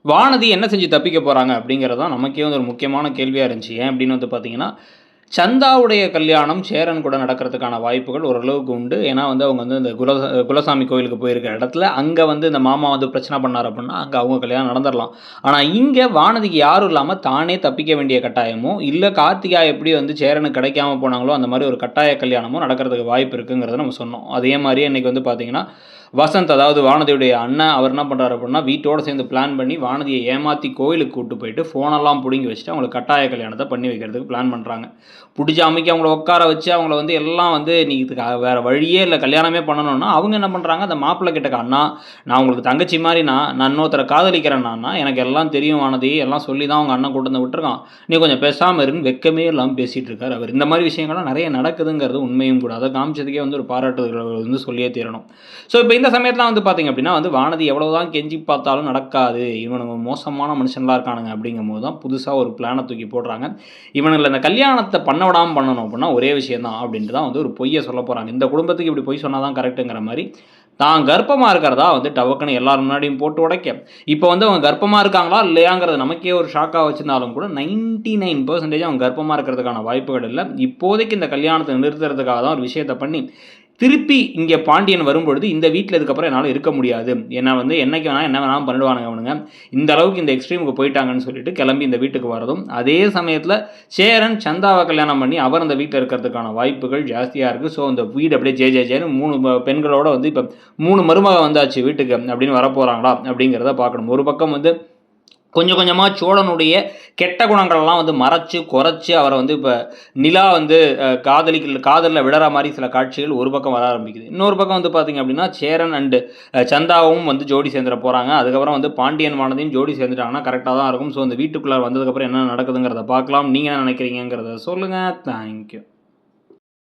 வானதி என்ன செஞ்சு தப்பிக்க போகிறாங்க அப்படிங்கிறது தான் நமக்கே வந்து ஒரு முக்கியமான கேள்வியாக இருந்துச்சு. ஏன் அப்படின்னு வந்து பார்த்தீங்கன்னா, சந்தாவுடைய கல்யாணம் சேரன் கூட நடக்கிறதுக்கான வாய்ப்புகள் ஓரளவுக்கு உண்டு. ஏன்னா வந்து அவங்க வந்து இந்த குலசாமி கோயிலுக்கு போயிருக்கிற இடத்துல, அங்கே வந்து இந்த மாமா வந்து பிரச்சனை பண்ணார் அப்படின்னா, அங்கே அவங்க கல்யாணம் நடந்துரலாம். ஆனால் இங்கே வானதிக்கு யாரும் இல்லாமல் தானே தப்பிக்க வேண்டிய கட்டாயமோ, இல்லை கார்த்திகா எப்படி வந்து சேரனுக்கு கிடைக்காம போனாங்களோ, அந்த மாதிரி ஒரு கட்டாய கல்யாணமோ நடக்கிறதுக்கு வாய்ப்பு இருக்குங்கிறத நம்ம சொன்னோம். அதே மாதிரியே இன்றைக்கி வந்து பார்த்தீங்கன்னா, வசந்த் அதாவது வானதியுடைய அண்ணன் அவர் என்ன பண்ணுறாரு அப்படின்னா, வீட்டோடு சேர்ந்து பிளான் பண்ணி வானதியை ஏமாற்றி கோயிலுக்கு கூப்பிட்டு போயிட்டு ஃபோனெல்லாம் பிடுங்கி வச்சுட்டு அவங்களுக்கு கட்டாய கல்யாணத்தை பண்ணி வைக்கிறதுக்கு பிளான் பண்ணுறாங்க. பிடிச்ச அமைக்க அவங்கள உட்கார வச்சு அவங்கள வந்து எல்லாம் வந்து நீ இதுக்கு வேறு வழியே இல்லை கல்யாணமே பண்ணணும்னா அவங்க என்ன பண்ணுறாங்க, அந்த மாப்பிள்ளை கிட்டக்க அண்ணா நான் உங்களுக்கு தங்கச்சி மாதிரி நான் இன்னொருத்தரை காதலிக்கிறேன்னா எனக்கு எல்லாம் தெரியும் வானதி எல்லாம் சொல்லி தான் அவங்க அண்ணன் கூட்டு வந்து விட்டுருக்கான், நீ கொஞ்சம் பேசாமல் இருன்னு வெக்கமே இல்லாமல் பேசிகிட்டு இருக்கார் அவர். இந்த மாதிரி விஷயங்கள்லாம் நிறைய நடக்குதுங்கிறது உண்மையும் கூட. அதை காமிச்சதுக்கே வந்து ஒரு பாராட்டுதல் வந்து சொல்லியே தீரணும். ஸோ இப்போ இந்த சமயத்தில் வந்து பார்த்திங்க அப்படின்னா வந்து வானதி எவ்வளோதான் கெஞ்சி பார்த்தாலும் நடக்காது, இவனுங்க மோசமான மனுஷன்லாம் இருக்கானுங்க அப்படிங்கும் போது தான் புதுசாக ஒரு பிளானை தூக்கி போடுறாங்க. இவனுங்களை இந்த கல்யாணத்தை பண்ண விடாமல் பண்ணணும் அப்படின்னா ஒரே விஷயம் தான் அப்படின்ட்டு தான் வந்து ஒரு பொய்யை சொல்ல போகிறாங்க. இந்த குடும்பத்துக்கு இப்படி பொய் சொன்னால் தான் கரெக்டுங்கிற மாதிரி தான் கர்ப்பமாக இருக்கிறதா வந்து டவக்குன்னு எல்லாரும் முன்னாடியும் போட்டு உடைக்க, இப்போ வந்து அவங்க கர்ப்பமாக இருக்காங்களா இல்லையாங்கிறது நமக்கே ஒரு ஷாக்காக வச்சுருந்தாலும் கூட 99% அவங்க கர்ப்பமாக இருக்கிறதுக்கான வாய்ப்புகள் இல்லை. இப்போதைக்கு இந்த கல்யாணத்தை நிறுத்துறதுக்காக தான் ஒரு விஷயத்தை பண்ணி திருப்பி இங்கே பாண்டியன் வரும்பொழுது இந்த வீட்டில் இதுக்கப்புறம் என்னால் இருக்க முடியாது, ஏன்னா வந்து என்னைக்கு வேணால் என்ன வேணாலும் பண்ணிடுவானுங்க அவனுங்க, இந்த அளவுக்கு இந்த எக்ஸ்ட்ரீமுக்கு போயிட்டாங்கன்னு சொல்லிட்டு கிளம்பி இந்த வீட்டுக்கு வரதும், அதே சமயத்தில் சேரன் சந்தாவை கல்யாணம் பண்ணி அவர் அந்த வீட்டில் இருக்கிறதுக்கான வாய்ப்புகள் ஜாஸ்தியாக இருக்குது. ஸோ அந்த வீடு அப்படியே ஜேன்னு 3 பெண்களோட வந்து இப்போ 3 மருமக வந்தாச்சு வீட்டுக்கு அப்படின்னு வரப்போகிறாங்களா அப்படிங்கிறத பார்க்கணும். ஒரு பக்கம் வந்து கொஞ்சம் கொஞ்சமாக சோழனுடைய கெட்ட குணங்கள்லாம் வந்து மறைச்சு குறைச்சி அவரை வந்து இப்போ நிலா வந்து காதலில் விடுற மாதிரி சில காட்சிகள் ஒரு பக்கம் வர ஆரம்பிக்குது. இன்னொரு பக்கம் வந்து பார்த்திங்க அப்படின்னா சேரன் அண்டு சந்தாவும் வந்து ஜோடி சேர்ந்துட போகிறாங்க. அதுக்கப்புறம் வந்து பாண்டியன் வானதியும் ஜோடி சேர்ந்துட்டாங்கன்னா கரெக்டாக தான் இருக்கும். ஸோ அந்த வீட்டுக்குள்ளே வந்ததுக்கப்புறம் என்ன நடக்குதுங்கிறத பார்க்கலாம். நீங்கள் என்ன நினைக்கிறீங்கிறத சொல்லுங்கள். தேங்க்யூ.